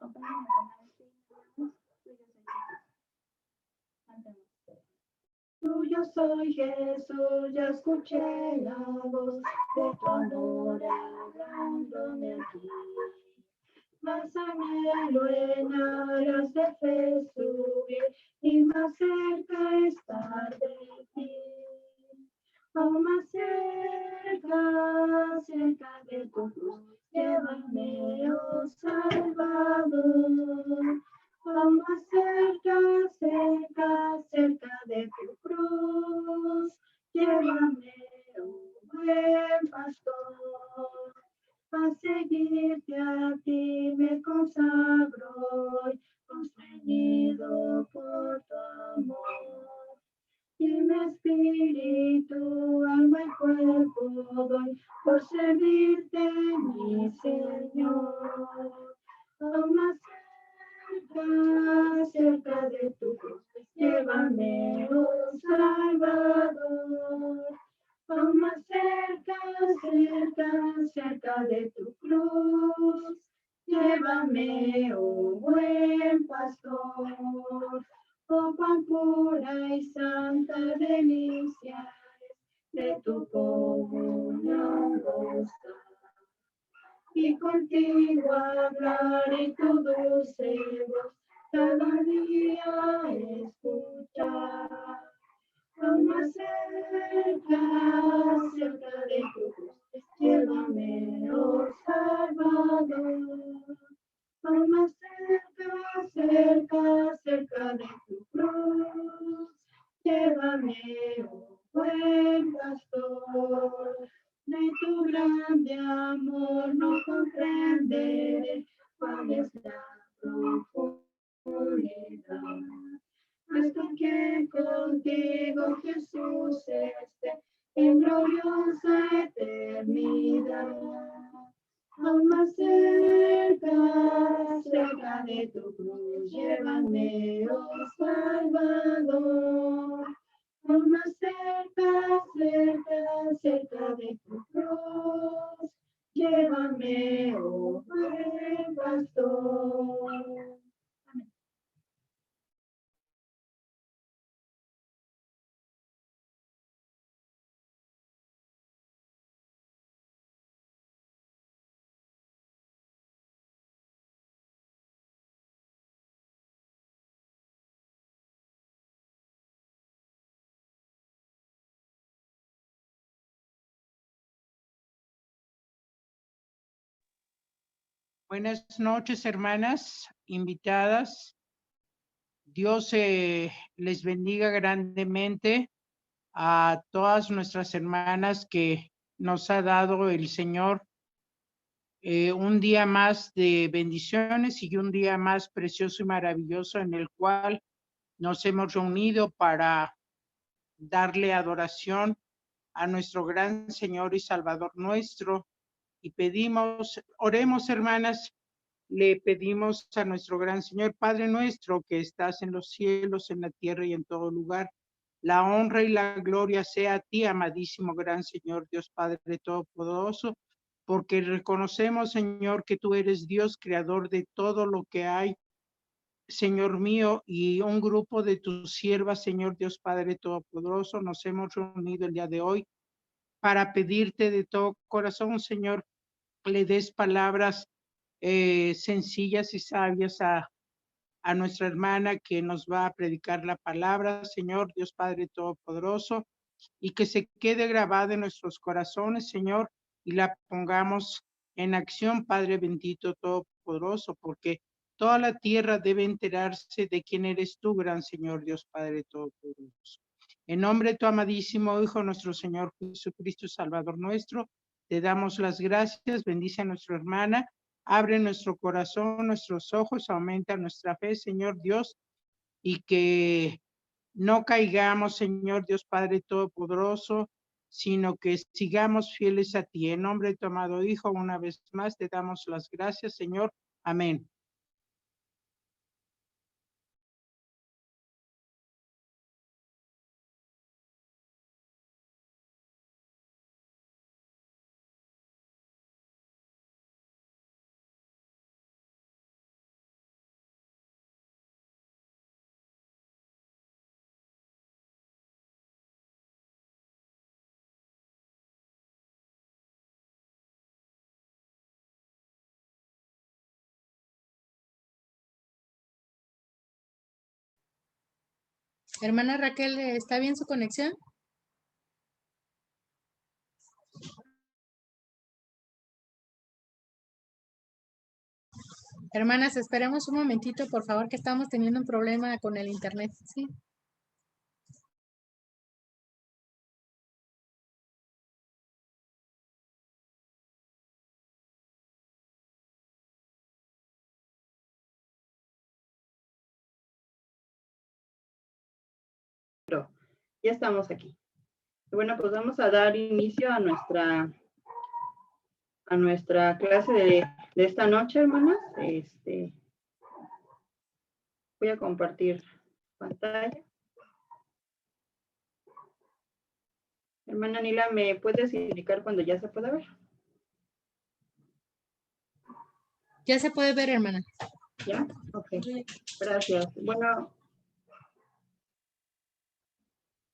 acompáñame con la vecina. Tuyo soy Jesús, ya escuché la voz de tu amor hablándome aquí. Más anhelo en aras de fe subir y más cerca estar de ti. Aún más cerca, cerca de tu cruz, llévame, oh Salvador. Aún más cerca, cerca, cerca de tu cruz, llévame, oh buen pastor. A seguirte a ti me consagro hoy, constreñido por tu amor. Y mi espíritu, alma y cuerpo doy por servirte, mi Señor. Aún más cerca, cerca de tu cruz, llévame, oh Salvador. Aún más cerca, cerca, cerca de tu cruz, llévame, oh buen pastor. Oh, cuán pura y santa delicia de tu comunión gozar. Y contigo hablar y tu dulce voz cada día escuchar. Aún más cerca, cerca de tu cruz, llévame, oh Salvador. Aún más cerca, cerca, cerca de tu cruz, llévame, oh buen pastor. De tu grande amor no comprenderé cuál es la profundidad. Hasta que contigo, Jesús, esté en gloriosa eternidad. Aún más cerca, cerca de tu cruz, llévame, oh Salvador. Aún más cerca, cerca, cerca de tu cruz, llévame, oh buen pastor. Buenas noches, hermanas, invitadas. Dios les bendiga grandemente a todas nuestras hermanas que nos ha dado el Señor un día más de bendiciones y un día más precioso y maravilloso en el cual nos hemos reunido para darle adoración a nuestro gran Señor y Salvador nuestro. Y pedimos, oremos, hermanas, le pedimos a nuestro gran Señor, Padre nuestro, que estás en los cielos, en la tierra y en todo lugar. La honra y la gloria sea a ti, amadísimo gran Señor, Dios Padre Todopoderoso, porque reconocemos, Señor, que tú eres Dios, creador de todo lo que hay, Señor mío, y un grupo de tus siervas, Señor Dios Padre Todopoderoso, nos hemos reunido el día de hoy para pedirte de todo corazón, Señor, le des palabras sencillas y sabias a nuestra hermana que nos va a predicar la palabra, Señor Dios Padre Todopoderoso, y que se quede grabada en nuestros corazones, Señor, y la pongamos en acción, Padre bendito Todopoderoso, porque toda la tierra debe enterarse de quién eres tú, gran Señor Dios Padre Todopoderoso. En nombre de tu amadísimo Hijo, nuestro Señor Jesucristo, Salvador nuestro, te damos las gracias, bendice a nuestra hermana, abre nuestro corazón, nuestros ojos, aumenta nuestra fe, Señor Dios, y que no caigamos, Señor Dios Padre Todopoderoso, sino que sigamos fieles a ti. En nombre de tu amado Hijo, una vez más te damos las gracias, Señor. Amén. Hermana Raquel, ¿está bien su conexión? Hermanas, esperemos un momentito, por favor, que estamos teniendo un problema con el internet, ¿sí? Ya estamos aquí. Bueno, pues vamos a dar inicio a nuestra clase de esta noche, hermanas. Voy a compartir pantalla. Hermana Nila, ¿me puedes indicar cuando ya se puede ver? Ya se puede ver, hermana. ¿Ya? Ok, gracias. Bueno,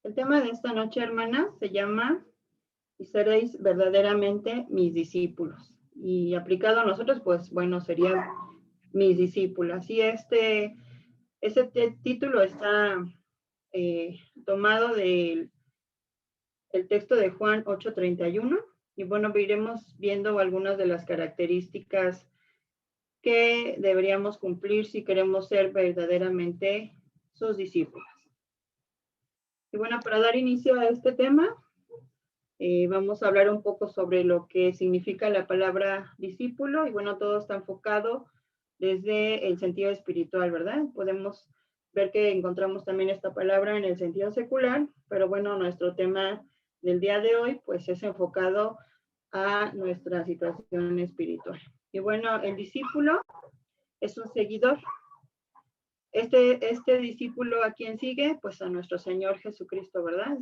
el tema de esta noche, hermanas, se llama "Y seréis verdaderamente mis discípulos". Y aplicado a nosotros, pues bueno, sería mis discípulas. Y ese título está tomado del texto de Juan 8:31. Y bueno, iremos viendo algunas de las características que deberíamos cumplir si queremos ser verdaderamente sus discípulos. Y bueno, para dar inicio a este tema, vamos a hablar un poco sobre lo que significa la palabra discípulo. Y bueno, todo está enfocado desde el sentido espiritual, ¿verdad? Podemos ver que encontramos también esta palabra en el sentido secular, pero bueno, nuestro tema del día de hoy pues es enfocado a nuestra situación espiritual. Y bueno, el discípulo es un seguidor. Este discípulo, ¿a quién sigue? Pues a nuestro Señor Jesucristo, ¿verdad?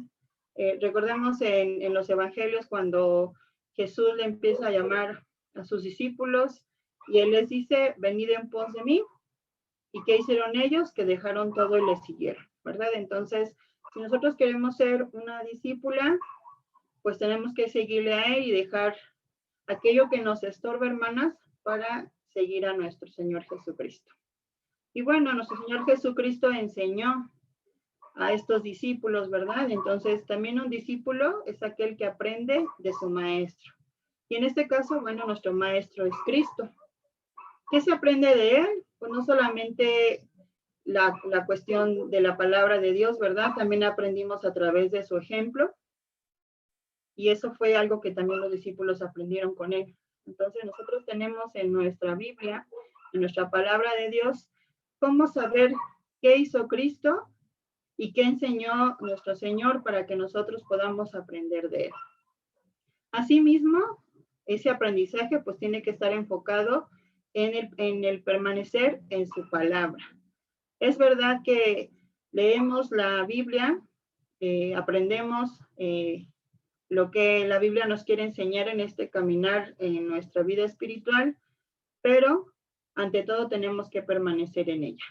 Recordemos en los evangelios cuando Jesús le empieza a llamar a sus discípulos y él les dice, venid en pos de mí. ¿Y qué hicieron ellos? Que dejaron todo y les siguieron, ¿verdad? Entonces, si nosotros queremos ser una discípula, pues tenemos que seguirle a él y dejar aquello que nos estorba, hermanas, para seguir a nuestro Señor Jesucristo. Y bueno, nuestro Señor Jesucristo enseñó a estos discípulos, ¿verdad? Entonces, también un discípulo es aquel que aprende de su maestro. Y en este caso, bueno, nuestro maestro es Cristo. ¿Qué se aprende de él? Pues no solamente la cuestión de la palabra de Dios, ¿verdad? También aprendimos a través de su ejemplo. Y eso fue algo que también los discípulos aprendieron con él. Entonces, nosotros tenemos en nuestra Biblia, en nuestra palabra de Dios, cómo saber qué hizo Cristo y qué enseñó nuestro Señor para que nosotros podamos aprender de él. Asimismo, ese aprendizaje pues tiene que estar enfocado en el permanecer en su palabra. Es verdad que leemos la Biblia, aprendemos lo que la Biblia nos quiere enseñar en este caminar en nuestra vida espiritual, pero ante todo tenemos que permanecer en ella.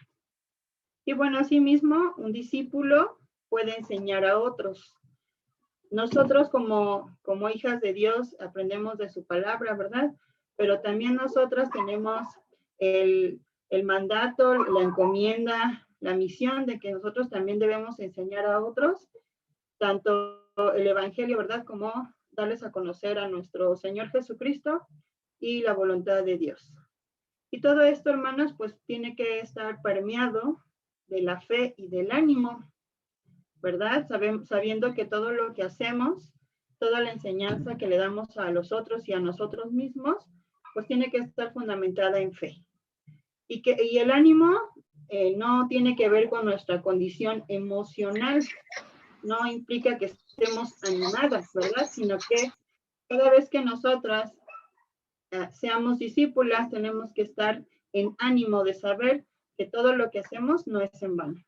Y bueno, asimismo, un discípulo puede enseñar a otros. Nosotros como hijas de Dios aprendemos de su palabra, ¿verdad? Pero también nosotras tenemos el mandato, la encomienda, la misión de que nosotros también debemos enseñar a otros, tanto el evangelio, ¿verdad? Como darles a conocer a nuestro Señor Jesucristo y la voluntad de Dios. Y todo esto, hermanas, pues tiene que estar permeado de la fe y del ánimo, ¿verdad? Sabiendo que todo lo que hacemos, toda la enseñanza que le damos a los otros y a nosotros mismos, pues tiene que estar fundamentada en fe. Y el ánimo no tiene que ver con nuestra condición emocional, no implica que estemos animadas, ¿verdad? Sino que cada vez que nosotras seamos discípulas, tenemos que estar en ánimo de saber que todo lo que hacemos no es en vano.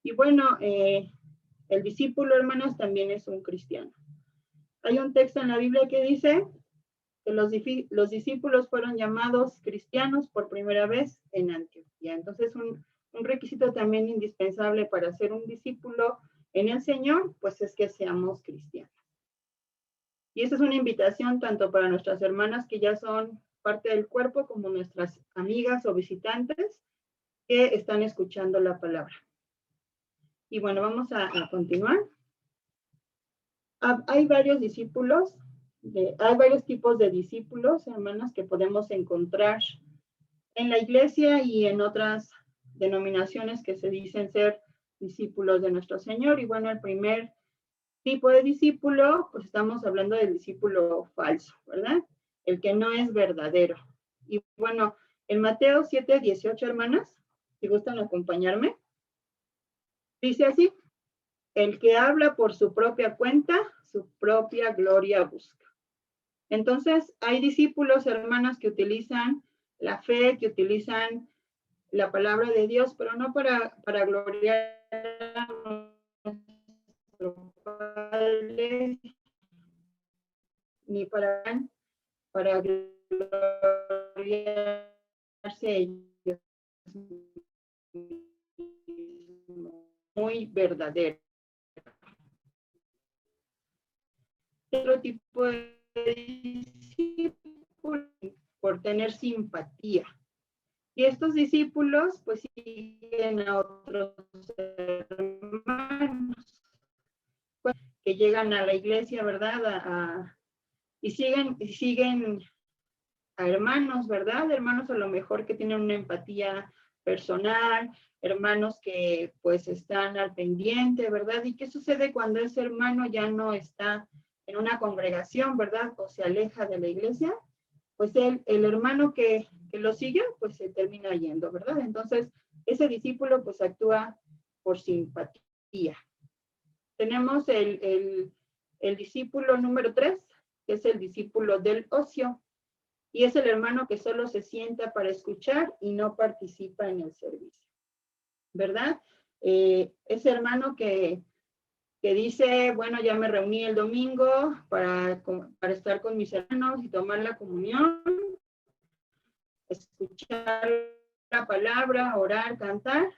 Y bueno, el discípulo, hermanos, también es un cristiano. Hay un texto en la Biblia que dice que los discípulos fueron llamados cristianos por primera vez en Antioquía. Entonces, un requisito también indispensable para ser un discípulo en el Señor, pues es que seamos cristianos. Y esa es una invitación tanto para nuestras hermanas que ya son parte del cuerpo, como nuestras amigas o visitantes que están escuchando la palabra. Y bueno, vamos a continuar. Hay varios discípulos, hay varios tipos de discípulos, hermanas, que podemos encontrar en la iglesia y en otras denominaciones que se dicen ser discípulos de nuestro Señor. Y bueno, el primer tipo de discípulo, pues estamos hablando del discípulo falso, ¿verdad? El que no es verdadero. Y bueno, en Mateo 7:18, hermanas, si gustan acompañarme, dice así: el que habla por su propia cuenta, su propia gloria busca. Entonces, hay discípulos, hermanas, que utilizan la fe, que utilizan la palabra de Dios, pero no para gloriar a nuestro Padre, ni para gloriarse ellos. Muy verdadero. Otro tipo de discípulos por tener simpatía. Y estos discípulos pues siguen a otros hermanos que llegan a la iglesia, ¿verdad? Y siguen a hermanos, ¿verdad? Hermanos a lo mejor que tienen una empatía personal, hermanos que pues están al pendiente, ¿verdad? ¿Y qué sucede cuando ese hermano ya no está en una congregación, ¿verdad? O se aleja de la iglesia? Pues el hermano que lo sigue, pues se termina yendo, ¿verdad? Entonces, ese discípulo pues actúa por simpatía. Tenemos el discípulo número 3, que es el discípulo del ocio, y es el hermano que solo se sienta para escuchar y no participa en el servicio, ¿verdad? Ese hermano que dice, bueno, ya me reuní el domingo para estar con mis hermanos y tomar la comunión, escuchar la palabra, orar, cantar,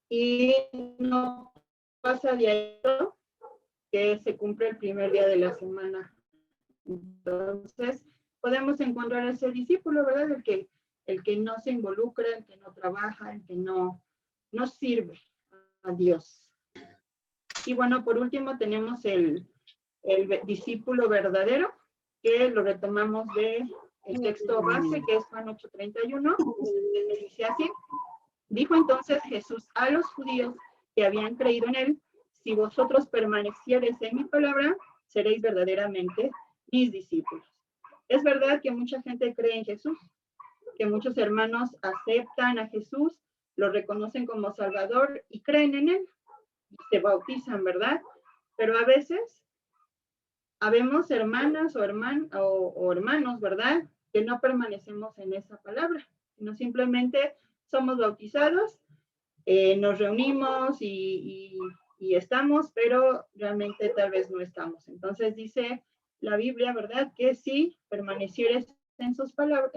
y no pasa de ahí que se cumple el primer día de la semana. Entonces, podemos encontrar a ese discípulo, ¿verdad? El que no se involucra, el que no trabaja, el que no sirve a Dios. Y bueno, por último tenemos el discípulo verdadero, que lo retomamos del texto base, que es Juan 8:31, que dice así: dijo entonces Jesús a los judíos que habían creído en él: si vosotros permaneciereis en mi palabra, seréis verdaderamente mis discípulos. Es verdad que mucha gente cree en Jesús, que muchos hermanos aceptan a Jesús, lo reconocen como Salvador y creen en él, y se bautizan, ¿verdad? Pero a veces habemos hermanas o hermanos, ¿verdad? Que no permanecemos en esa palabra, sino simplemente somos bautizados, nos reunimos y estamos, pero realmente tal vez no estamos. Entonces dice la Biblia, ¿verdad? Que si permanecieres en su palabra,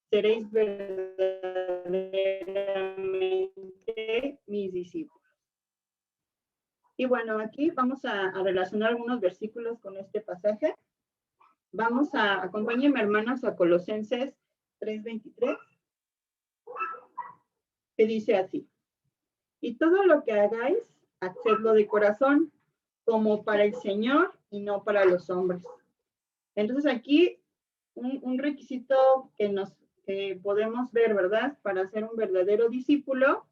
seréis verdaderamente mis discípulos. Y bueno, aquí vamos a relacionar algunos versículos con este pasaje. Vamos acompáñenme, hermanas, a Colosenses 3:23, que dice así: y todo lo que hagáis, hacedlo de corazón, como para el Señor y no para los hombres. Entonces aquí un requisito que podemos ver, ¿verdad? Para ser un verdadero discípulo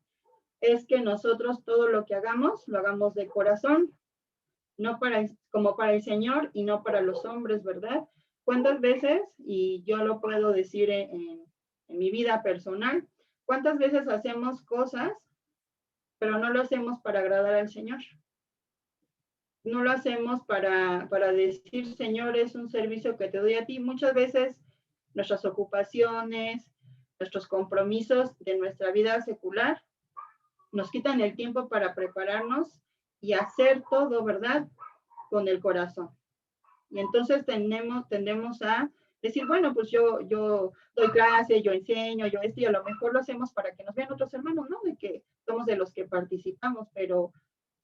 es que nosotros todo lo que hagamos, lo hagamos de corazón, no como para el Señor y no para los hombres, ¿verdad? ¿Cuántas veces, y yo lo puedo decir en mi vida personal, cuántas veces hacemos cosas, pero no lo hacemos para agradar al Señor? No lo hacemos para decir, Señor, es un servicio que te doy a ti. Muchas veces nuestras ocupaciones, nuestros compromisos de nuestra vida secular nos quitan el tiempo para prepararnos y hacer todo, ¿verdad? Con el corazón. Y entonces tendemos a decir, bueno, pues yo doy clase, yo enseño, yo esto, y a lo mejor lo hacemos para que nos vean otros hermanos, ¿no? De que somos de los que participamos, pero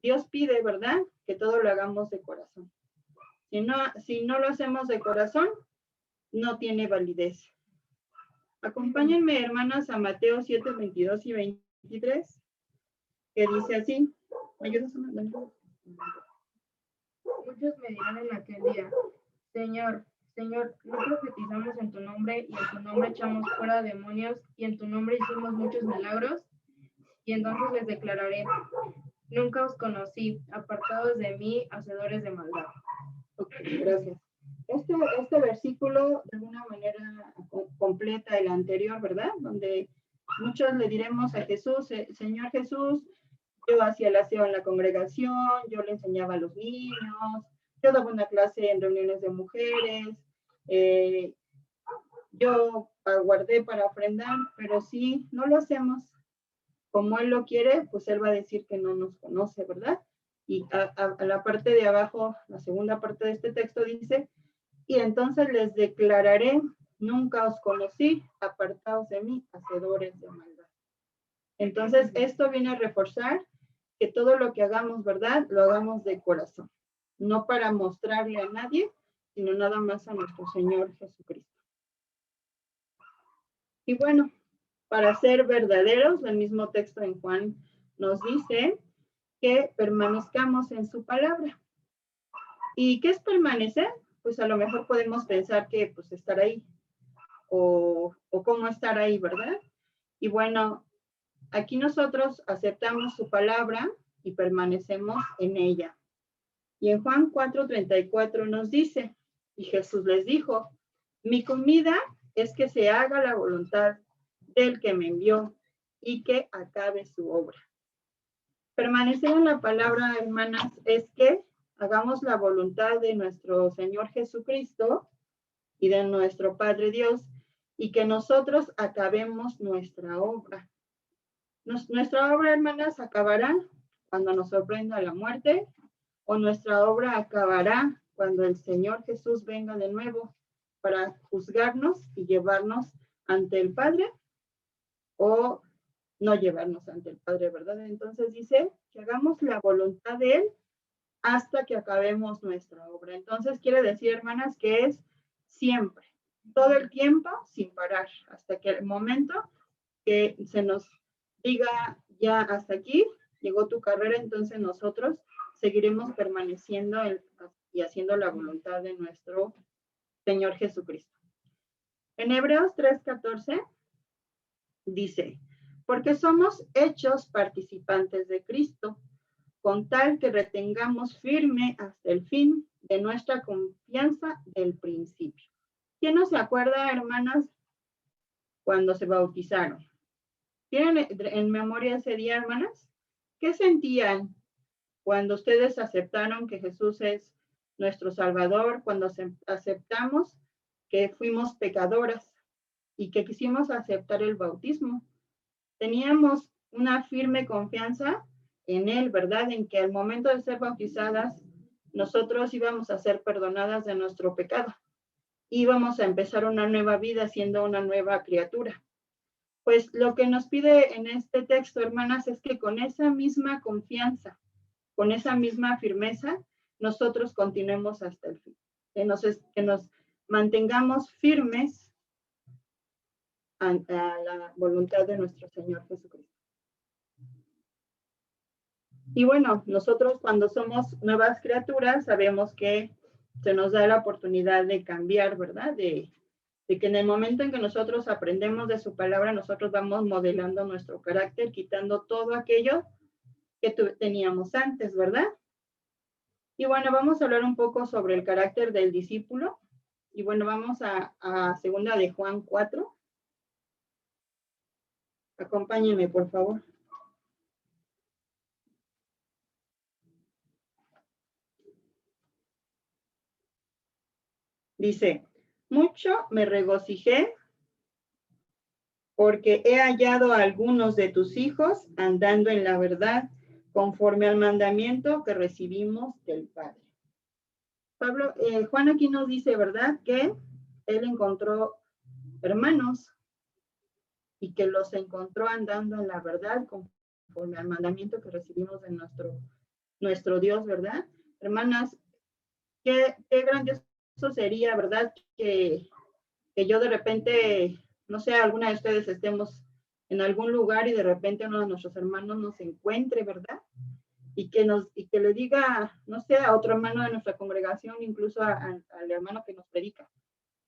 Dios pide, ¿verdad? Que todo lo hagamos de corazón. Si no lo hacemos de corazón, no tiene validez. Acompáñenme, hermanas, a Mateo 7:22 y 23. que dice así. ¿Me ayudas a mandar? Muchos me dirán en aquel día, Señor, Señor, ¿no profetizamos en tu nombre y en tu nombre echamos fuera demonios y en tu nombre hicimos muchos milagros? Y entonces les declararé, nunca os conocí, apartados de mí, hacedores de maldad. Ok, gracias. Este versículo de alguna manera completa el anterior, ¿verdad? Donde muchos le diremos a Jesús, Señor Jesús, yo hacía el aseo en la congregación, yo le enseñaba a los niños, yo daba una clase en reuniones de mujeres, yo aguardé para ofrendar, pero si no lo hacemos como Él lo quiere, pues Él va a decir que no nos conoce, ¿verdad? Y a la parte de abajo, la segunda parte de este texto dice, y entonces les declararé, nunca os conocí, apartaos de mí, hacedores de maldad. Entonces, esto viene a reforzar que todo lo que hagamos, ¿verdad? Lo hagamos de corazón, no para mostrarle a nadie, sino nada más a nuestro Señor Jesucristo. Y bueno, para ser verdaderos, el mismo texto en Juan nos dice que permanezcamos en su palabra. ¿Y qué es permanecer? Pues a lo mejor podemos pensar que pues estar ahí o cómo estar ahí, ¿verdad? Y bueno, aquí nosotros aceptamos su palabra y permanecemos en ella. Y en Juan 4:34 nos dice, y Jesús les dijo, mi comida es que se haga la voluntad del que me envió y que acabe su obra. Permanecer en la palabra, hermanas, es que hagamos la voluntad de nuestro Señor Jesucristo y de nuestro Padre Dios y que nosotros acabemos nuestra obra. Nuestra obra, hermanas, acabará cuando nos sorprenda la muerte o nuestra obra acabará cuando el Señor Jesús venga de nuevo para juzgarnos y llevarnos ante el Padre o no llevarnos ante el Padre, ¿verdad? Entonces dice que hagamos la voluntad de Él hasta que acabemos nuestra obra. Entonces quiere decir, hermanas, que es siempre, todo el tiempo, sin parar, hasta que el momento que se nos diga ya hasta aquí, llegó tu carrera, entonces nosotros seguiremos permaneciendo y haciendo la voluntad de nuestro Señor Jesucristo. En Hebreos 3:14 dice, porque somos hechos participantes de Cristo, con tal que retengamos firme hasta el fin de nuestra confianza del principio. ¿Quién no se acuerda, hermanas, cuando se bautizaron? ¿Tienen en memoria ese día, hermanas? ¿Qué sentían cuando ustedes aceptaron que Jesús es nuestro Salvador, cuando aceptamos que fuimos pecadoras y que quisimos aceptar el bautismo? Teníamos una firme confianza en Él, ¿verdad? En que al momento de ser bautizadas, nosotros íbamos a ser perdonadas de nuestro pecado. Íbamos a empezar una nueva vida siendo una nueva criatura. Pues lo que nos pide en este texto, hermanas, es que con esa misma confianza, con esa misma firmeza, nosotros continuemos hasta el fin. Que nos mantengamos firmes a la voluntad de nuestro Señor Jesucristo. Y bueno, nosotros cuando somos nuevas criaturas sabemos que se nos da la oportunidad de cambiar, ¿verdad? De que en el momento en que nosotros aprendemos de su palabra, nosotros vamos modelando nuestro carácter, quitando todo aquello que teníamos antes, ¿verdad? Y bueno, vamos a hablar un poco sobre el carácter del discípulo. Y bueno, vamos a segunda de Juan 4. Acompáñenme, por favor. Dice, mucho me regocijé porque he hallado a algunos de tus hijos andando en la verdad conforme al mandamiento que recibimos del Padre. Juan aquí nos dice, ¿verdad? Que él encontró hermanos y que los encontró andando en la verdad conforme al mandamiento que recibimos de nuestro Dios, ¿verdad? Hermanas, qué grandioso sería, ¿verdad? Que yo de repente, no sé, alguna de ustedes estemos en algún lugar y de repente uno de nuestros hermanos nos encuentre, ¿verdad? Y que le diga, no sé, a otro hermano de nuestra congregación, incluso al hermano que nos predica,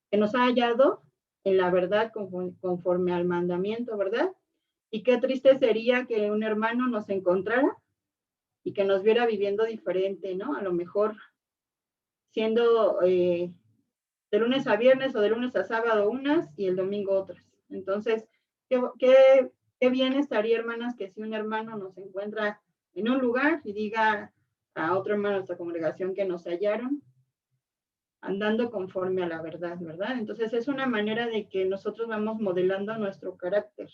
que nos ha hallado en la verdad conforme al mandamiento, ¿verdad? Y qué triste sería que un hermano nos encontrara y que nos viera viviendo diferente, ¿no? A lo mejor siendo de lunes a viernes o de lunes a sábado unas y el domingo otras. Entonces, qué bien estaría, hermanas, que si un hermano nos encuentra en un lugar y diga a otro hermano de nuestra congregación que nos hallaron andando conforme a la verdad, ¿verdad? Entonces, es una manera de que nosotros vamos modelando nuestro carácter.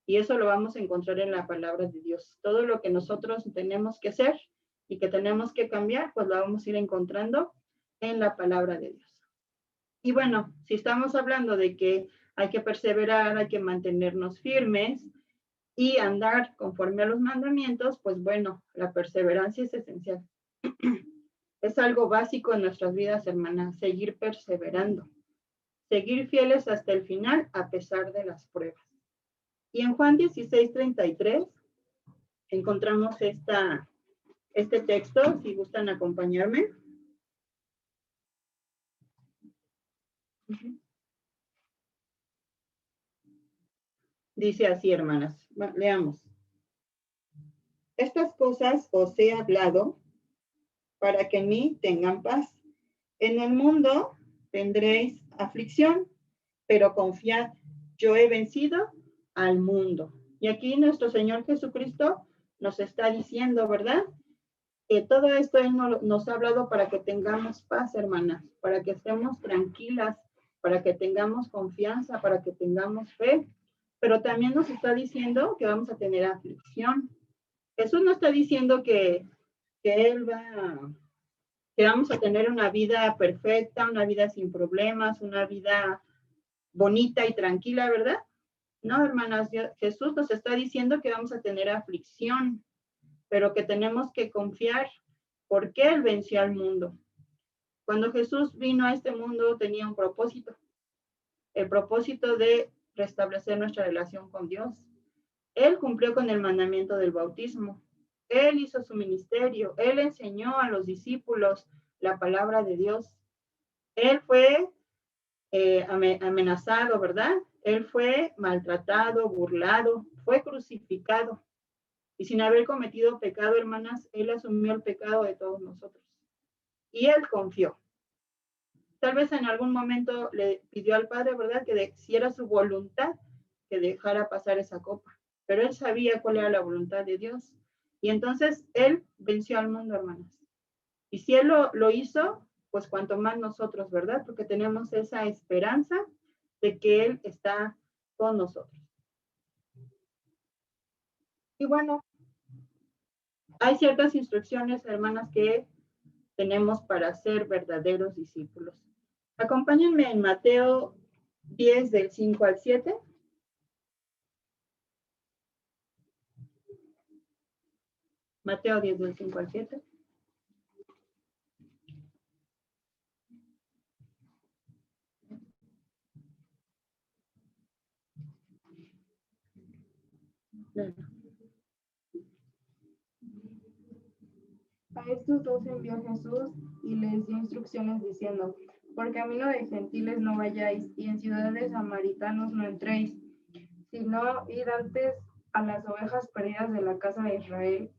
Y eso lo vamos a encontrar en la palabra de Dios. Todo lo que nosotros tenemos que hacer y que tenemos que cambiar, pues lo vamos a ir encontrando en la palabra de Dios. Y bueno, si estamos hablando de que hay que perseverar, hay que mantenernos firmes y andar conforme a los mandamientos, pues bueno, la perseverancia es esencial. Es algo básico en nuestras vidas, hermanas, seguir perseverando, seguir fieles hasta el final a pesar de las pruebas. Y en Juan 16:33 encontramos este texto, si gustan acompañarme. Dice así, hermanas, leamos. Estas cosas os he hablado para que en mí tengan paz. En el mundo tendréis aflicción, pero confiad, yo he vencido al mundo. Y aquí nuestro Señor Jesucristo nos está diciendo, ¿verdad? Que todo esto Él nos ha hablado para que tengamos paz, hermanas, para que estemos tranquilas, para que tengamos confianza, para que tengamos fe. Pero también nos está diciendo que vamos a tener aflicción. Jesús no está diciendo que vamos a tener una vida perfecta, una vida sin problemas, una vida bonita y tranquila, ¿verdad? No, hermanas, Jesús nos está diciendo que vamos a tener aflicción, pero que tenemos que confiar porque Él venció al mundo. Cuando Jesús vino a este mundo tenía un propósito, el propósito de restablecer nuestra relación con Dios. Él cumplió con el mandamiento del bautismo. Él hizo su ministerio. Él enseñó a los discípulos la palabra de Dios. Él fue amenazado, ¿verdad? Él fue maltratado, burlado, fue crucificado. Y sin haber cometido pecado, hermanas, Él asumió el pecado de todos nosotros. Y Él confió. Tal vez en algún momento le pidió al Padre, ¿verdad? Que si era su voluntad, que dejara pasar esa copa. Pero Él sabía cuál era la voluntad de Dios. Y entonces Él venció al mundo, hermanas. Y si Él lo hizo, pues cuanto más nosotros, ¿verdad? Porque tenemos esa esperanza de que Él está con nosotros. Y bueno, hay ciertas instrucciones, hermanas, que tenemos para ser verdaderos discípulos. Acompáñenme en Mateo 10, del 5 al 7. Mateo 10, del 5 al 7. A estos dos envió Jesús y les dio instrucciones diciendo: por camino de gentiles no vayáis, y en ciudades samaritanos no entréis, sino id antes a las ovejas perdidas de la casa de Israel.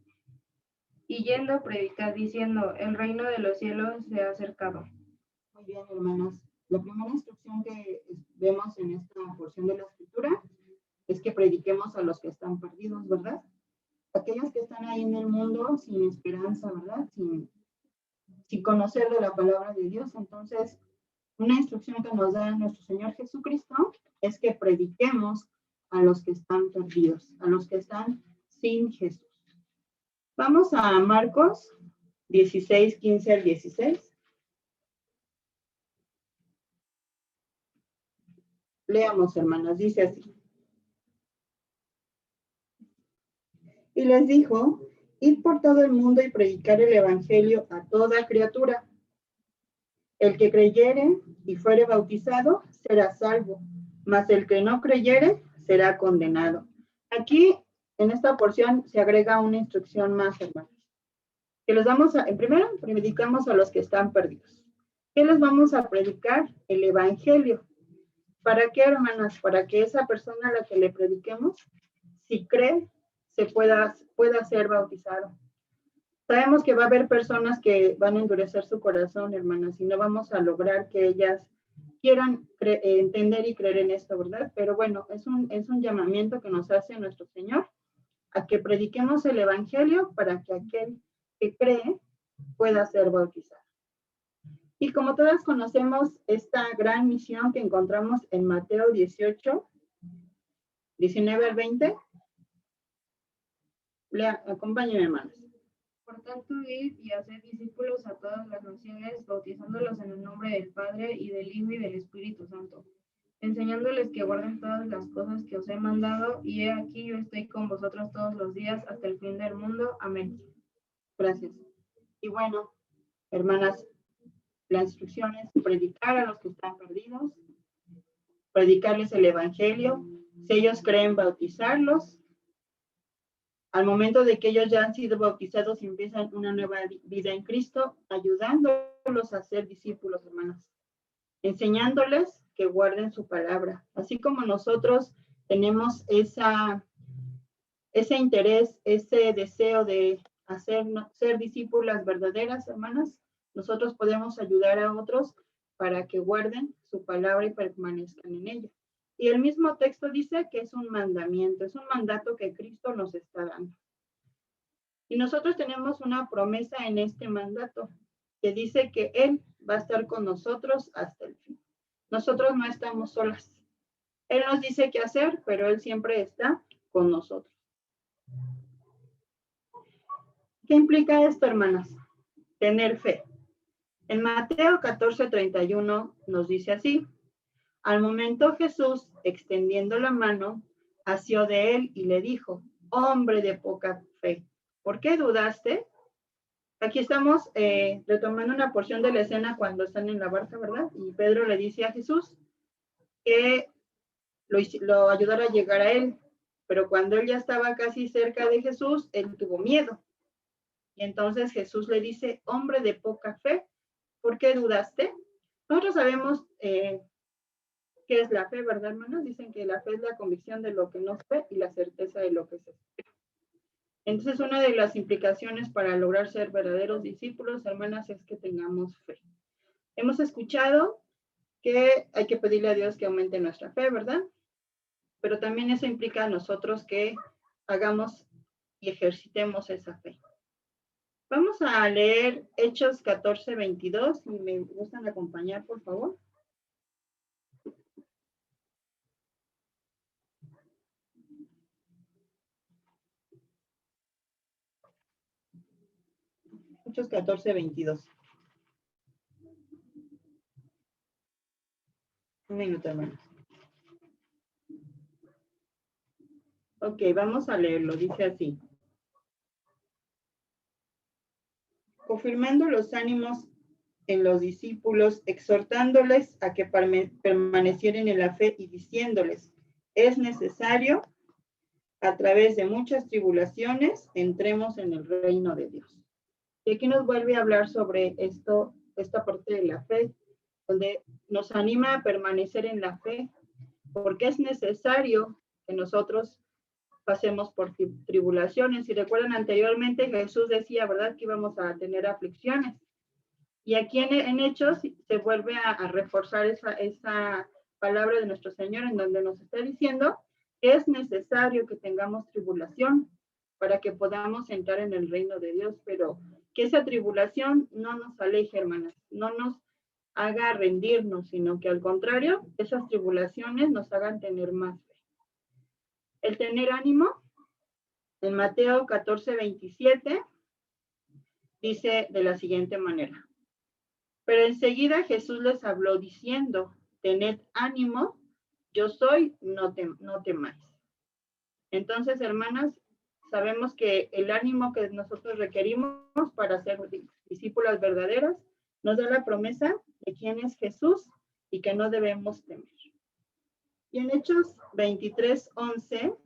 Y yendo, predicad diciendo: el reino de los cielos se ha acercado. Muy bien, hermanos. La primera instrucción que vemos en esta porción de la escritura es que prediquemos a los que están perdidos, ¿verdad? Aquellos que están ahí en el mundo sin esperanza, ¿verdad? Sin conocer de la palabra de Dios. Entonces, una instrucción que nos da nuestro Señor Jesucristo es que prediquemos a los que están perdidos, a los que están sin Jesús. Vamos a Marcos 16, 15 al 16. Leamos, hermanas, dice así. Y les dijo: id por todo el mundo y predicar el evangelio a toda criatura. El que creyere y fuere bautizado será salvo, mas el que no creyere será condenado. Aquí, en esta porción, se agrega una instrucción más, hermanos. Que les vamos a, primero, predicamos a los que están perdidos. ¿Qué les vamos a predicar? El evangelio. ¿Para qué, hermanas? Para que esa persona a la que le prediquemos, si cree, se pueda ser bautizado. Sabemos que va a haber personas que van a endurecer su corazón, hermanas, y no vamos a lograr que ellas quieran entender y creer en esto, ¿verdad? Pero bueno, es un llamamiento que nos hace nuestro Señor a que prediquemos el evangelio para que aquel que cree pueda ser bautizado. Y como todas conocemos esta gran misión que encontramos en Mateo 18, 19 al 20, acompáñenme, hermanos. Por tanto, id y haced discípulos a todas las naciones, bautizándolos en el nombre del Padre, y del Hijo, y del Espíritu Santo, enseñándoles que guarden todas las cosas que os he mandado, y he aquí yo estoy con vosotros todos los días hasta el fin del mundo. Amén. Gracias. Y bueno, hermanas, la instrucción es predicar a los que están perdidos, predicarles el evangelio, si ellos creen, bautizarlos. Al momento de que ellos ya han sido bautizados y empiezan una nueva vida en Cristo, ayudándolos a ser discípulos, hermanas, enseñándoles que guarden su palabra. Así como nosotros tenemos ese interés, ese deseo de ser discípulas verdaderas, hermanas, nosotros podemos ayudar a otros para que guarden su palabra y permanezcan en ella. Y el mismo texto dice que es un mandamiento, es un mandato que Cristo nos está dando. Y nosotros tenemos una promesa en este mandato que dice que Él va a estar con nosotros hasta el fin. Nosotros no estamos solas. Él nos dice qué hacer, pero Él siempre está con nosotros. ¿Qué implica esto, hermanas? Tener fe. En Mateo 14:31 nos dice así: al momento Jesús, extendiendo la mano, asió de él y le dijo: hombre de poca fe, ¿por qué dudaste? Aquí estamos retomando una porción de la escena cuando están en la barca, ¿verdad? Y Pedro le dice a Jesús que lo ayudara a llegar a él, pero cuando él ya estaba casi cerca de Jesús, él tuvo miedo. Y entonces Jesús le dice: hombre de poca fe, ¿por qué dudaste? Nosotros sabemos qué es la fe, ¿verdad, hermanos? Dicen que la fe es la convicción de lo que no se ve y la certeza de lo que se espera. Entonces, una de las implicaciones para lograr ser verdaderos discípulos, hermanas, es que tengamos fe. Hemos escuchado que hay que pedirle a Dios que aumente nuestra fe, ¿verdad? Pero también eso implica a nosotros que hagamos y ejercitemos esa fe. Vamos a leer Hechos 14:22, si me gustan acompañar, por favor. Hechos 14:22. Un minuto, hermanos. Ok, vamos a leerlo. Dice así: confirmando los ánimos en los discípulos, exhortándoles a que permanecieran en la fe y diciéndoles: es necesario, a través de muchas tribulaciones, entremos en el reino de Dios. Y aquí nos vuelve a hablar sobre esta parte de la fe, donde nos anima a permanecer en la fe, porque es necesario que nosotros pasemos por tribulaciones. Si recuerdan anteriormente, Jesús decía, ¿verdad?, que íbamos a tener aflicciones. Y aquí en Hechos se vuelve a reforzar esa palabra de nuestro Señor, en donde nos está diciendo que es necesario que tengamos tribulación para que podamos entrar en el reino de Dios, pero que esa tribulación no nos aleje, hermanas, no nos haga rendirnos, sino que al contrario, esas tribulaciones nos hagan tener más fe. El tener ánimo, en Mateo 14:27, dice de la siguiente manera: pero enseguida Jesús les habló diciendo: tened ánimo, yo soy, no temáis. Entonces, hermanas, sabemos que el ánimo que nosotros requerimos para ser discípulas verdaderas nos da la promesa de quién es Jesús y que no debemos temer. Y en Hechos 23:11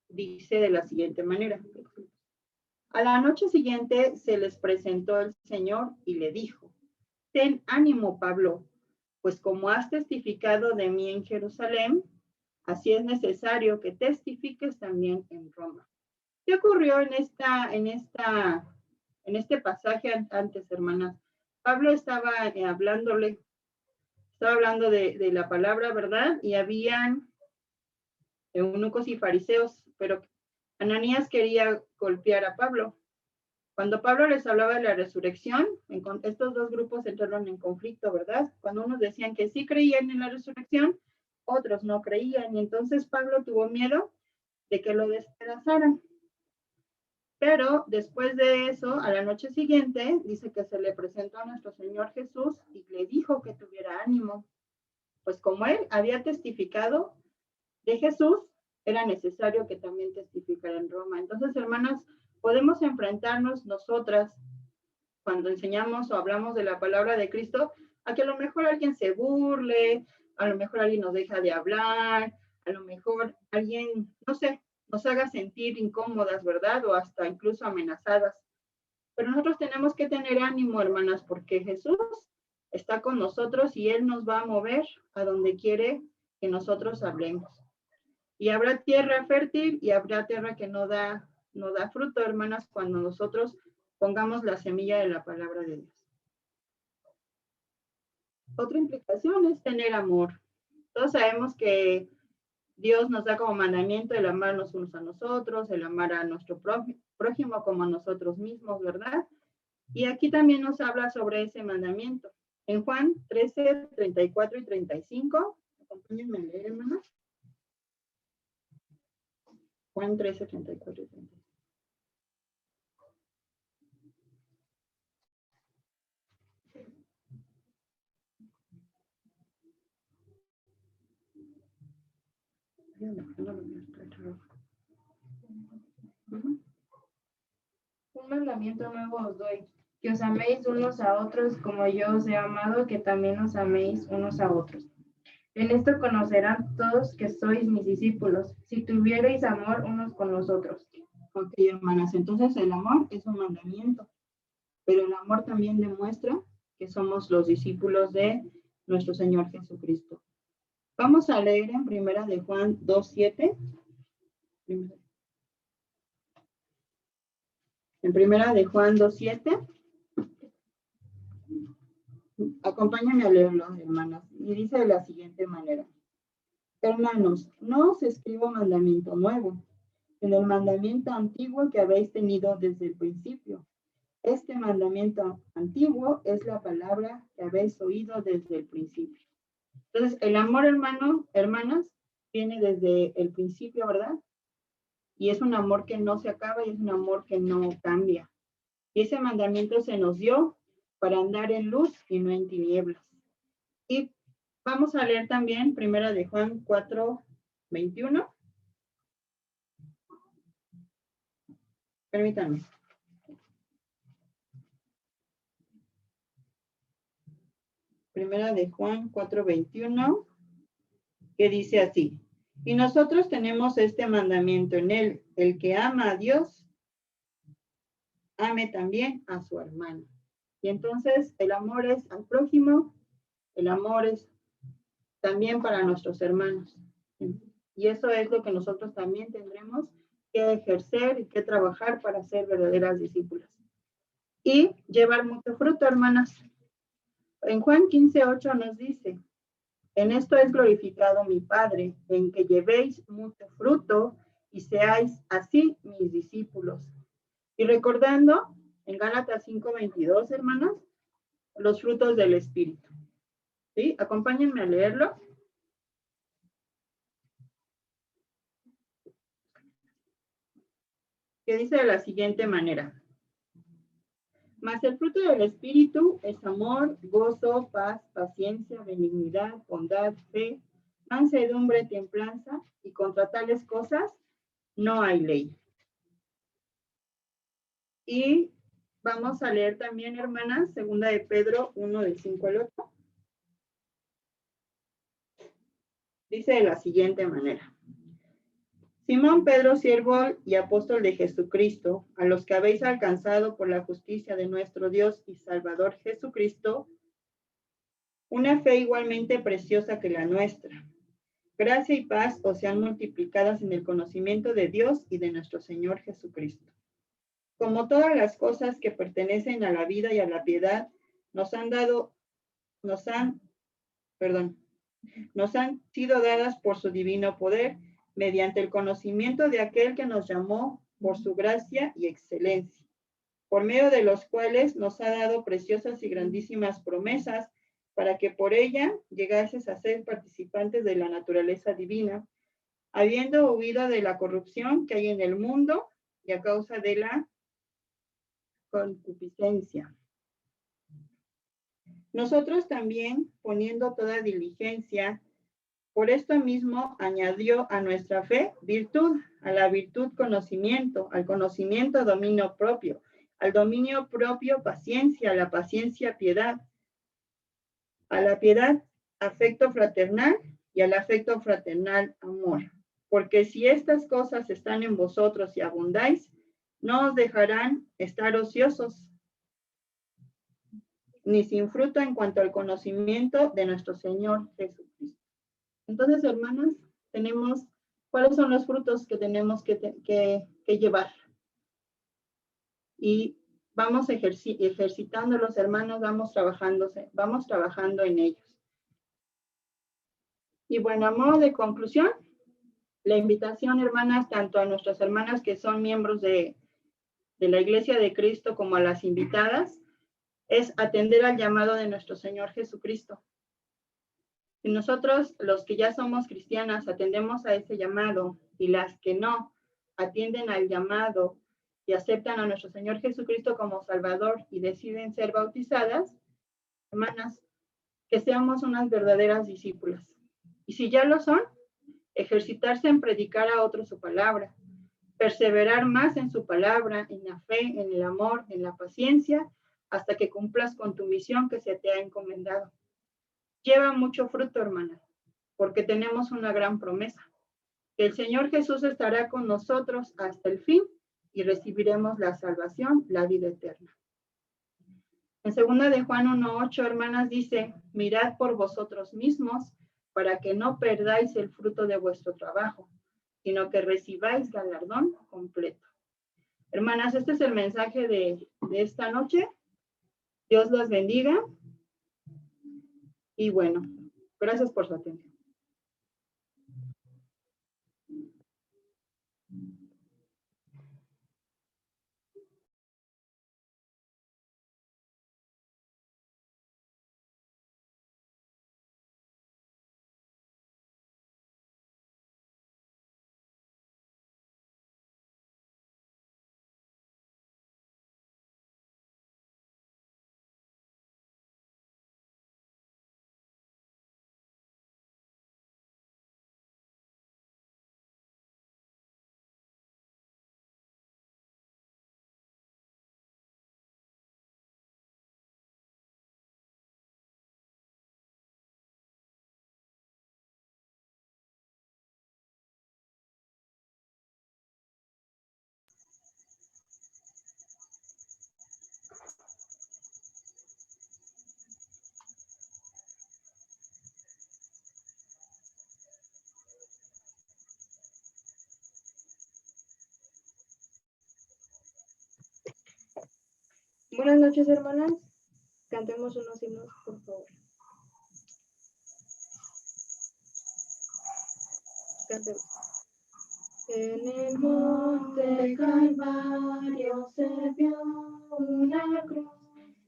dice de la siguiente manera. A la noche siguiente se les presentó el Señor y le dijo, ten ánimo, Pablo, pues como has testificado de mí en Jerusalén, así es necesario que testifiques también en Roma. ¿Qué ocurrió en este pasaje antes, hermanas? Pablo estaba hablando de la palabra, ¿verdad? Y habían eunucos y fariseos, pero Ananías quería golpear a Pablo. Cuando Pablo les hablaba de la resurrección, estos dos grupos entraron en conflicto, ¿verdad? Cuando unos decían que sí creían en la resurrección, otros no creían, y entonces Pablo tuvo miedo de que lo despedazaran. Pero después de eso, a la noche siguiente, dice que se le presentó a nuestro Señor Jesús y le dijo que tuviera ánimo. Pues como él había testificado de Jesús, era necesario que también testificara en Roma. Entonces, hermanas, podemos enfrentarnos nosotras cuando enseñamos o hablamos de la palabra de Cristo, a que a lo mejor alguien se burle, a lo mejor alguien nos deja de hablar, a lo mejor alguien, no sé, nos haga sentir incómodas, ¿verdad? O hasta incluso amenazadas. Pero nosotros tenemos que tener ánimo, hermanas, porque Jesús está con nosotros y Él nos va a mover a donde quiere que nosotros hablemos. Y habrá tierra fértil y habrá tierra que no da fruto, hermanas, cuando nosotros pongamos la semilla de la palabra de Dios. Otra implicación es tener amor. Todos sabemos que Dios nos da como mandamiento el amarnos unos a nosotros, el amar a nuestro prójimo como a nosotros mismos, ¿verdad? Y aquí también nos habla sobre ese mandamiento. En Juan 13, 34 y 35, acompáñenme a leer, hermanos. Juan 13, 34 y 35. Un mandamiento nuevo os doy, que os améis unos a otros como yo os he amado, que también os améis unos a otros. En esto conocerán todos que sois mis discípulos, si tuvierais amor unos con los otros. Ok, hermanas, entonces el amor es un mandamiento, pero el amor también demuestra que somos los discípulos de nuestro Señor Jesucristo. Vamos a leer en Primera de Juan 2:7. En Primera de Juan 2:7. Acompáñame a leerlo, hermanas. Y dice de la siguiente manera. Hermanos, no os escribo mandamiento nuevo, sino el mandamiento antiguo que habéis tenido desde el principio. Este mandamiento antiguo es la palabra que habéis oído desde el principio. Entonces, el amor, hermanas, viene desde el principio, ¿verdad? Y es un amor que no se acaba y es un amor que no cambia. Y ese mandamiento se nos dio para andar en luz y no en tinieblas. Y vamos a leer también Primera de Juan 4:21. Permítanme. Primera de Juan 4:21, que dice así. Y nosotros tenemos este mandamiento en él, el que ama a Dios, ame también a su hermano. Y entonces el amor es al prójimo, el amor es también para nuestros hermanos. Y eso es lo que nosotros también tendremos que ejercer y que trabajar para ser verdaderas discípulas. Y llevar mucho fruto, hermanas. En Juan 15:8 nos dice, en esto es glorificado mi Padre, en que llevéis mucho fruto y seáis así mis discípulos. Y recordando, en Gálatas 5:22, hermanas, los frutos del Espíritu. ¿Sí? Acompáñenme a leerlo. Que dice de la siguiente manera. Mas el fruto del Espíritu es amor, gozo, paz, paciencia, benignidad, bondad, fe, mansedumbre, templanza, y contra tales cosas no hay ley. Y vamos a leer también, hermanas, segunda de Pedro 1, del 5 al 8. Dice de la siguiente manera. Simón Pedro, siervo y apóstol de Jesucristo, a los que habéis alcanzado por la justicia de nuestro Dios y Salvador Jesucristo, una fe igualmente preciosa que la nuestra. Gracia y paz os sean multiplicadas en el conocimiento de Dios y de nuestro Señor Jesucristo. Como todas las cosas que pertenecen a la vida y a la piedad, nos han sido dadas por su divino poder, mediante el conocimiento de aquel que nos llamó por su gracia y excelencia, por medio de los cuales nos ha dado preciosas y grandísimas promesas, para que por ella llegases a ser participantes de la naturaleza divina, habiendo huido de la corrupción que hay en el mundo y a causa de la concupiscencia. Nosotros también, poniendo toda diligencia, por esto mismo añadió a nuestra fe virtud, a la virtud conocimiento, al conocimiento dominio propio, al dominio propio paciencia, a la paciencia piedad, a la piedad afecto fraternal y al afecto fraternal amor. Porque si estas cosas están en vosotros y abundáis, no os dejarán estar ociosos, ni sin fruto en cuanto al conocimiento de nuestro Señor Jesucristo. Entonces, hermanas, tenemos, ¿cuáles son los frutos que tenemos que llevar? Y vamos ejercitando los hermanos, vamos trabajando en ellos. Y bueno, a modo de conclusión, la invitación, hermanas, tanto a nuestras hermanas que son miembros de la Iglesia de Cristo como a las invitadas, es atender al llamado de nuestro Señor Jesucristo. Si nosotros, los que ya somos cristianas, atendemos a ese llamado y las que no atienden al llamado y aceptan a nuestro Señor Jesucristo como Salvador y deciden ser bautizadas, hermanas, que seamos unas verdaderas discípulas. Y si ya lo son, ejercitarse en predicar a otros su palabra, perseverar más en su palabra, en la fe, en el amor, en la paciencia, hasta que cumplas con tu misión que se te ha encomendado. Lleva mucho fruto, hermana, porque tenemos una gran promesa, que el Señor Jesús estará con nosotros hasta el fin y recibiremos la salvación, la vida eterna. En 2 de Juan 1:8, hermanas, dice, mirad por vosotros mismos para que no perdáis el fruto de vuestro trabajo, sino que recibáis galardón completo. Hermanas, este es el mensaje de esta noche. Dios las bendiga. Y bueno, gracias por su atención. Buenas noches, hermanas. Cantemos unos himnos, por favor. Cantemos. En el monte Calvario se vio una cruz,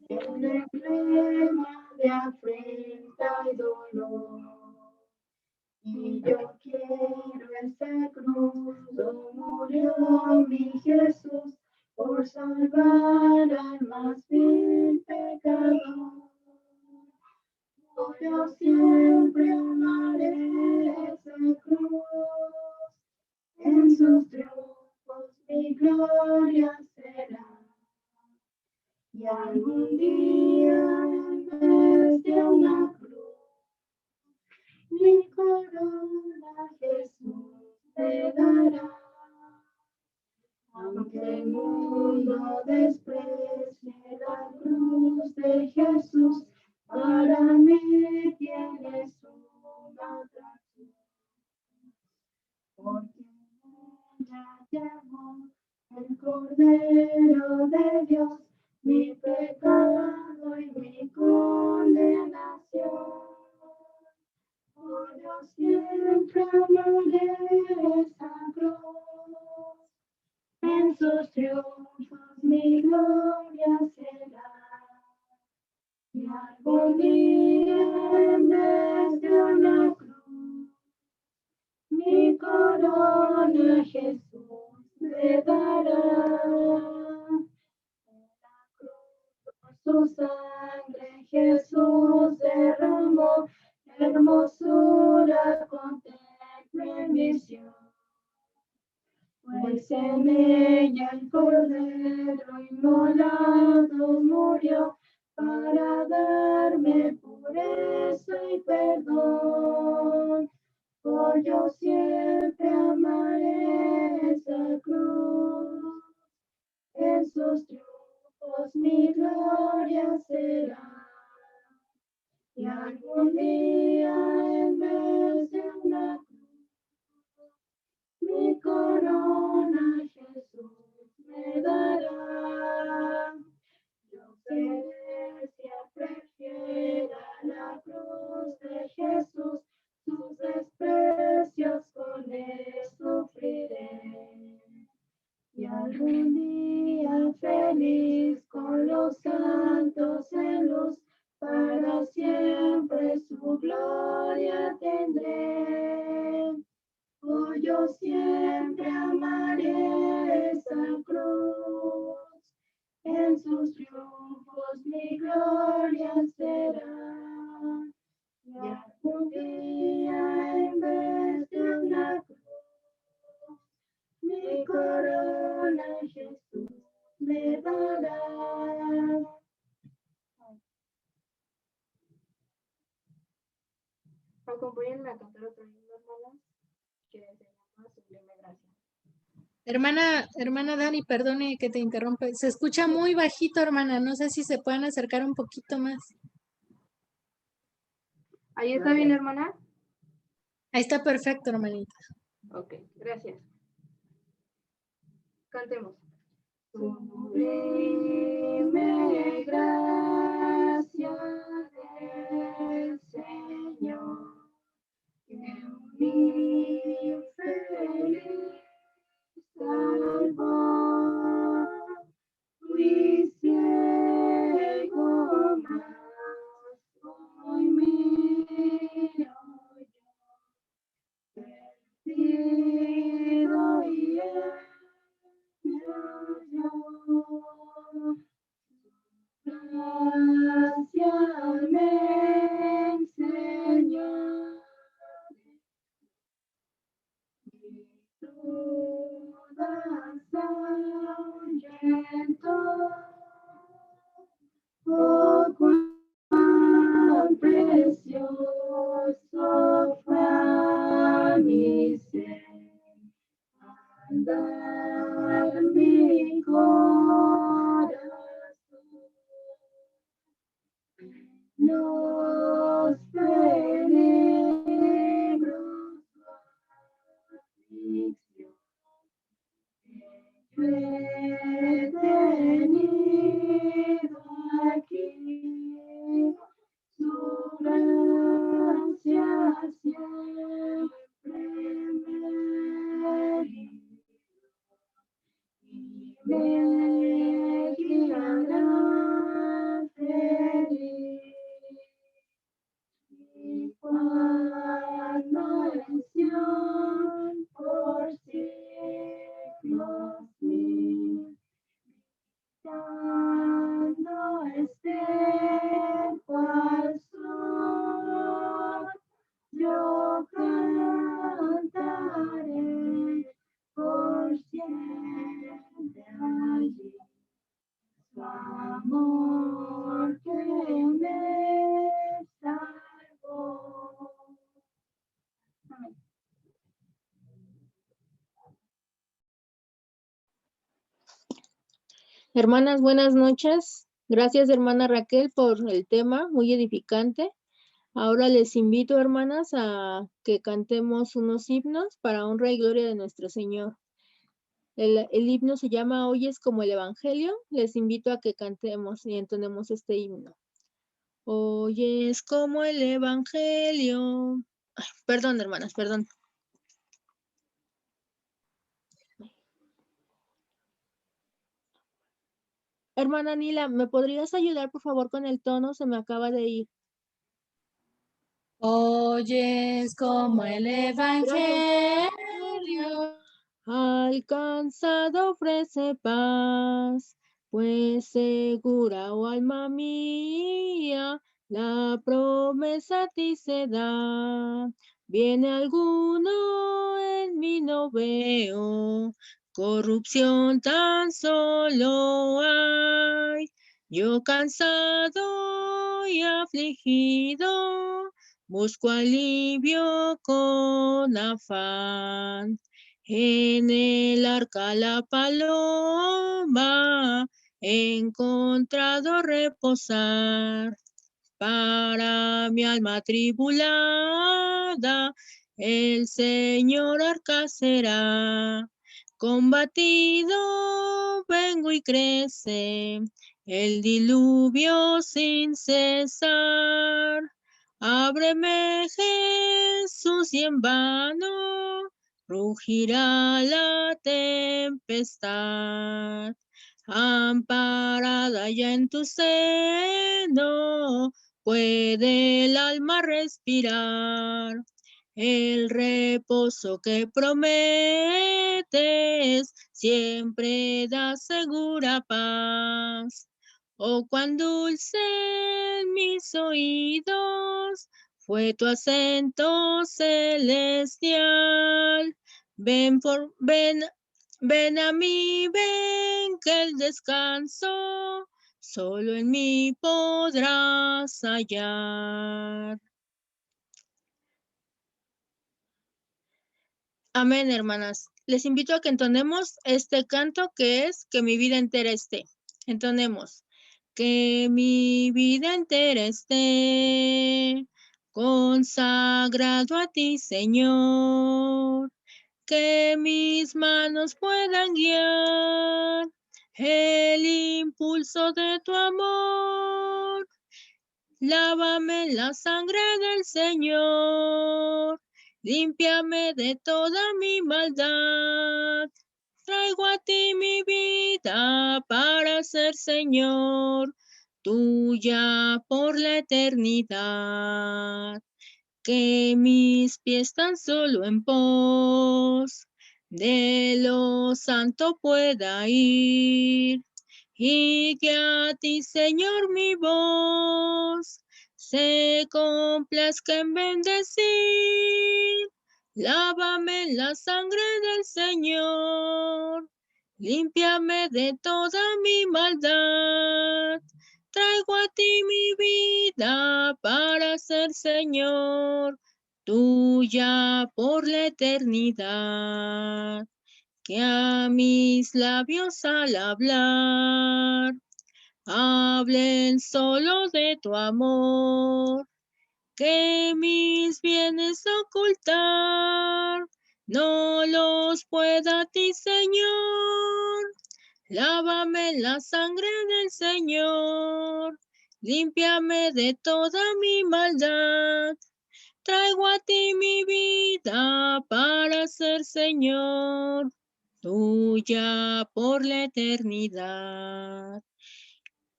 un emblema de afrenta y dolor. Y yo quiero esa cruz, donde murió mi Jesús, por salvar al más vil pecador. Yo siempre amaré esa cruz, en sus triunfos mi gloria será. Y algún día en vez de una cruz, mi corona Jesús me dará. Aunque el mundo desprecie la cruz de Jesús, para mí tiene suma atracción. Porque ella llevó el Cordero de Dios, mi pecado y mi condenación. Oh, yo siempre amaré esa cruz. En sus triunfos mi gloria será. Y algún día en vez de una cruz, mi corona Jesús me dará. En la cruz por su sangre Jesús derramó, hermosura contemple misión. Pues en ella el Cordero inmolado murió para darme pureza y perdón. Oh, yo siempre amaré esa cruz. En sus triunfos mi gloria será. Y algún día en vez de una cruz, mi corona Jesús me dará. Yo Celestia prefiera la cruz de Jesús, sus desprecios con él sufriré. Y algún día feliz con los santos en luz, para siempre su gloria tendré. Oh, yo siempre amaré esa cruz. En sus triunfos mi gloria será. Y algún día en vez de una cruz, mi corona Jesús me dará. Acompáñenme a cantar otro himno, hermanas, que se llama Sublime Gracia. Hermana Dani, perdone que te interrumpe. Se escucha muy bajito, hermana. No sé si se pueden acercar un poquito más. ¿Ahí está bien, hermana? Ahí está perfecto, hermanita. Ok, gracias. Cantemos. Sublime gracia del Señor, que un infeliz salvó. Fui ciego, mas hoy miro yo. Perdido y él me halló. Gracia me enseñó. Y todas ahuyentó. Oh, cuán precioso fue a mi ser andar mi corazón. Los peligros, aflicción, que yo he tenido aquí, su gracia siempre me y me guiará feliz. Y cuando en Sion por siglos mil, cuando esté cual sol, yo cantaré por siempre allí. Su amor que me salvó. Amén. Hermanas, buenas noches. Gracias, hermana Raquel, por el tema, muy edificante. Ahora les invito, hermanas, a que cantemos unos himnos para honra y gloria de nuestro Señor. El himno se llama Hoy es como el Evangelio. Les invito a que cantemos y entonemos este himno. Hoy es como el Evangelio. Ay, perdón, hermanas, perdón. Hermana Nila, ¿me podrías ayudar, por favor, con el tono? Se me acaba de ir. Hoy es como el Evangelio. Alcanzado ofrece paz, pues segura, oh alma mía, la promesa a ti se da. Viene alguno en mí no veo, corrupción tan solo hay. Yo cansado y afligido, busco alivio con afán. En el arca la paloma he encontrado reposar. Para mi alma tribulada, el Señor arca será. Combatido vengo y crece el diluvio sin cesar. Ábreme, Jesús, y en vano rugirá la tempestad. Amparada ya en tu seno, puede el alma respirar. El reposo que prometes siempre da segura paz. Oh, cuán dulce en mis oídos fue tu acento celestial. Ven a mí, ven, que el descanso solo en mí podrás hallar. Amén, hermanas. Les invito a que entonemos este canto que es Que mi vida entera esté. Entonemos. Que mi vida entera esté consagrado a ti, Señor. Que mis manos puedan guiar el impulso de tu amor. Lávame en la sangre del Señor. Límpiame de toda mi maldad. Traigo a ti mi vida para ser Señor, tuya por la eternidad. Que mis pies tan solo en pos de lo santo pueda ir, y que a ti, Señor, mi voz se complazca en bendecir. Lávame en la sangre del Señor, límpiame de toda mi maldad. Traigo a ti mi vida para ser Señor, tuya por la eternidad. Que a mis labios al hablar hablen solo de tu amor. Que mis bienes ocultar no los pueda a ti, Señor. Lávame en la sangre del Señor, límpiame de toda mi maldad. Traigo a ti mi vida para ser Señor, tuya por la eternidad.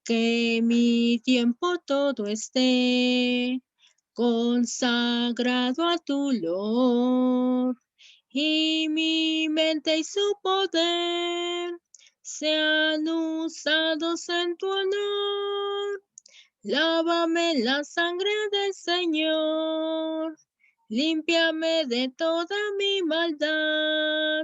Que mi tiempo todo esté consagrado a tu loor, y mi mente y su poder sean usados en tu honor. Lávame en la sangre del Señor, límpiame de toda mi maldad.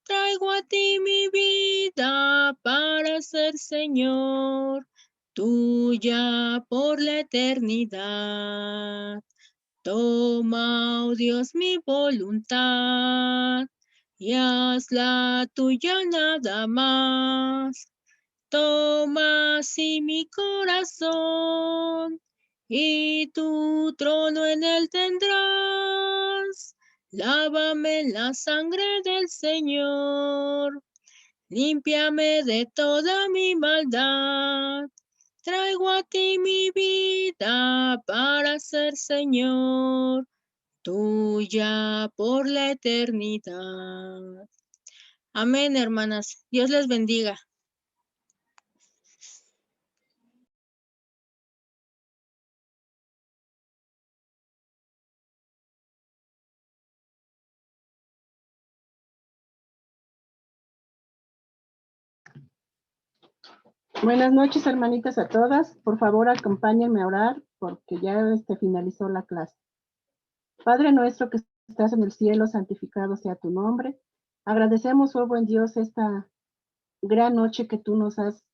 Traigo a ti mi vida para ser Señor, tuya por la eternidad. Toma, oh Dios, mi voluntad y hazla tuya nada más. Toma así mi corazón, y tu trono en él tendrás. Lávame en la sangre del Señor, límpiame de toda mi maldad. Traigo a ti mi vida para ser Señor, tuya por la eternidad. Amén, hermanas. Dios les bendiga. Buenas noches, hermanitas, a todas. Por favor, acompáñenme a orar porque ya finalizó la clase. Padre nuestro que estás en el cielo, santificado sea tu nombre. Agradecemos, oh buen Dios, esta gran noche que tú nos has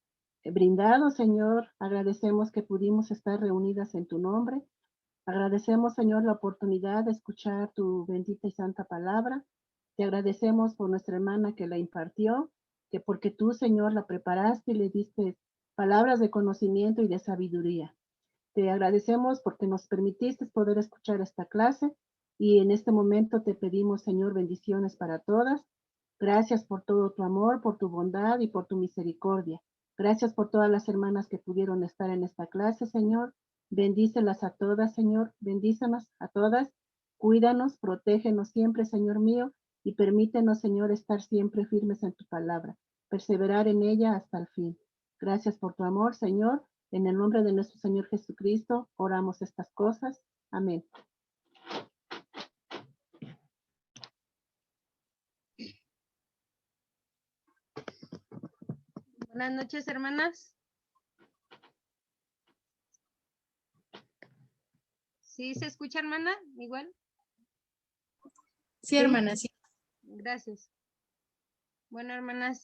brindado, Señor. Agradecemos que pudimos estar reunidas en tu nombre. Agradecemos, Señor, la oportunidad de escuchar tu bendita y santa palabra. Te agradecemos por nuestra hermana que la impartió, que porque tú, Señor, la preparaste y le diste palabras de conocimiento y de sabiduría. Te agradecemos porque nos permitiste poder escuchar esta clase y en este momento te pedimos, Señor, bendiciones para todas. Gracias por todo tu amor, por tu bondad y por tu misericordia. Gracias por todas las hermanas que pudieron estar en esta clase, Señor. Bendícelas a todas, Señor. Bendícenos a todas. Cuídanos, protégenos siempre, Señor mío, y permítenos, Señor, estar siempre firmes en tu palabra, perseverar en ella hasta el fin. Gracias por tu amor, Señor. En el nombre de nuestro Señor Jesucristo, oramos estas cosas. Amén. Buenas noches, hermanas. ¿Sí se escucha, hermana? Igual. Sí, hermana, sí. Gracias. Bueno, hermanas,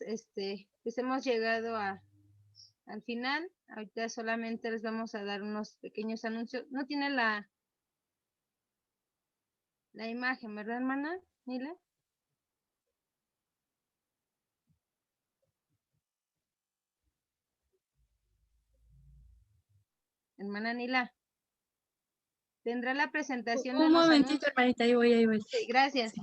pues hemos llegado al final. Ahorita solamente les vamos a dar unos pequeños anuncios. No tiene la imagen, ¿verdad, hermana Nila? Hermana Nila. Tendrá la presentación de Un los momentito, anuncios. hermanita, ahí voy. Sí, gracias.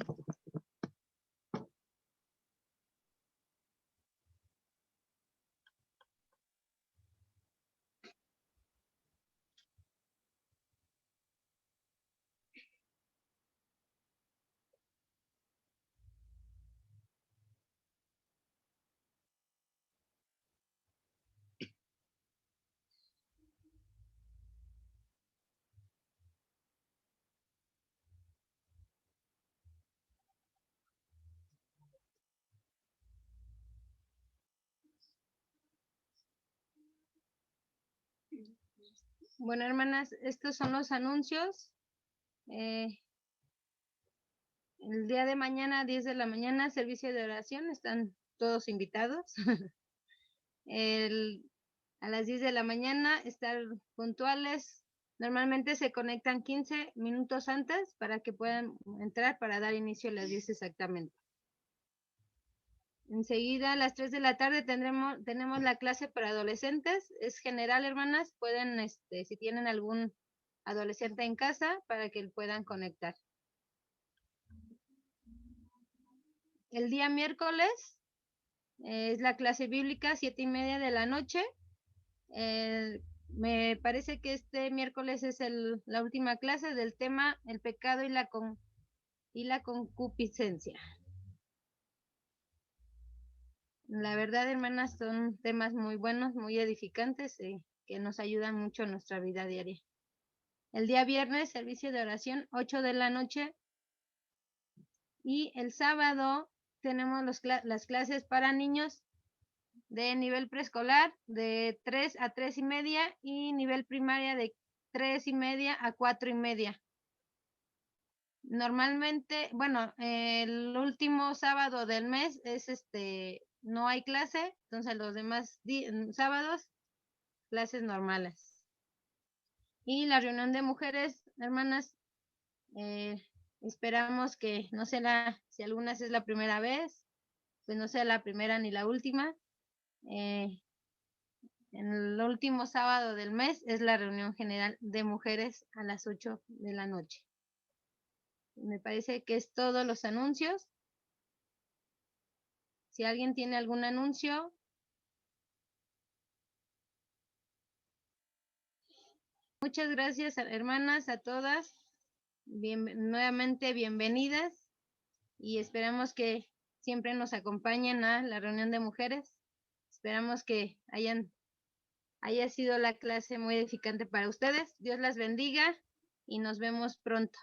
Bueno, hermanas, estos son los anuncios. El día de mañana, 10 de la mañana, servicio de oración. Están todos invitados. A las 10 de la mañana, estar puntuales. Normalmente se conectan 15 minutos antes para que puedan entrar para dar inicio a las 10 exactamente. Enseguida, a las 3 de la tarde, tenemos la clase para adolescentes. Es general, hermanas. Pueden, si tienen algún adolescente en casa, para que puedan conectar. El día miércoles es la clase bíblica, 7:30 de la noche. Me parece que este miércoles es la última clase del tema el pecado y la concupiscencia. La verdad, hermanas, son temas muy buenos, muy edificantes, que nos ayudan mucho en nuestra vida diaria. El día viernes, servicio de oración, 8 de la noche. Y el sábado tenemos las clases para niños de nivel preescolar de 3 a 3:30 y nivel primaria de 3:30 a 4:30. Normalmente, bueno, el último sábado del mes es no hay clase, entonces los demás sábados, clases normales. Y la reunión de mujeres, hermanas, esperamos que no sea si algunas es la primera vez, pues no sea la primera ni la última. En el último sábado del mes es la reunión general de mujeres a las 8 de la noche. Me parece que es todos los anuncios. Si alguien tiene algún anuncio. Muchas gracias, hermanas, a todas. Nuevamente bienvenidas y esperamos que siempre nos acompañen a la reunión de mujeres. Esperamos que haya sido la clase muy edificante para ustedes. Dios las bendiga y nos vemos pronto.